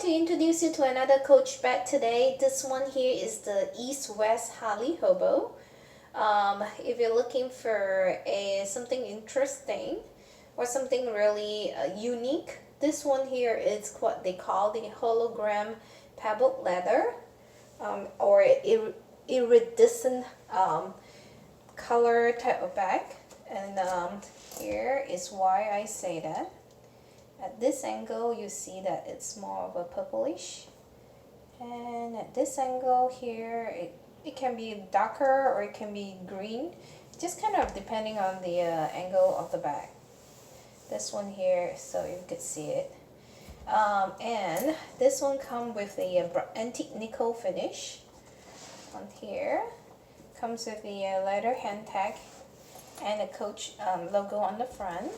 to introduce you to another Coach bag today. This one here is the East-West Harley Hobo. If you're looking for something interesting or something really unique, this one here is what they call the hologram pebbled leather or iridescent color type of bag. And here is why I say that. At this angle, you see that it's more of a purplish, and at this angle here, it can be darker or it can be green, just kind of depending on the angle of the bag. This one here, so you could see it. And this one comes with the antique nickel finish on here. Comes with the leather hand tag and a Coach logo on the front.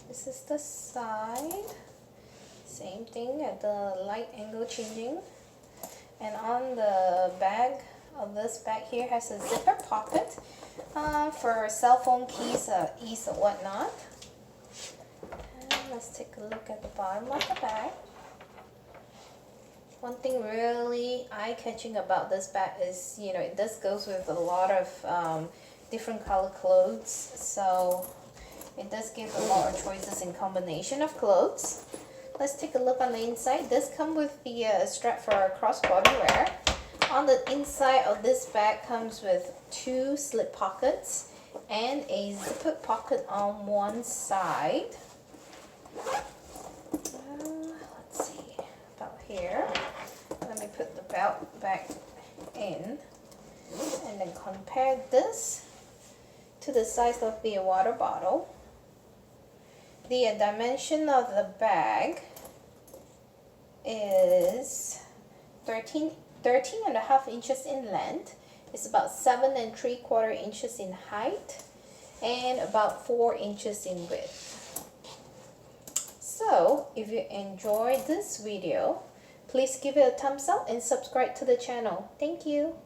This is the side, same thing at the light angle changing. And on the bag of this bag here has a zipper pocket for cell phone keys, ease or whatnot. And let's take a look at the bottom of the bag. One thing really eye-catching about this bag is, it does goes with a lot of different color clothes, so it does give a lot of choices in combination of clothes. Let's take a look on the inside. This comes with the strap for crossbody wear. On the inside of this bag comes with 2 slip pockets and a zipper pocket on one side. Let's see, about here. Let me put the belt back in and then compare this to the size of the water bottle. The dimension of the bag is 13.5 inches in length. It's about 7 3/4 inches in height and about 4 inches in width. So, if you enjoyed this video, please give it a thumbs up and subscribe to the channel. Thank you.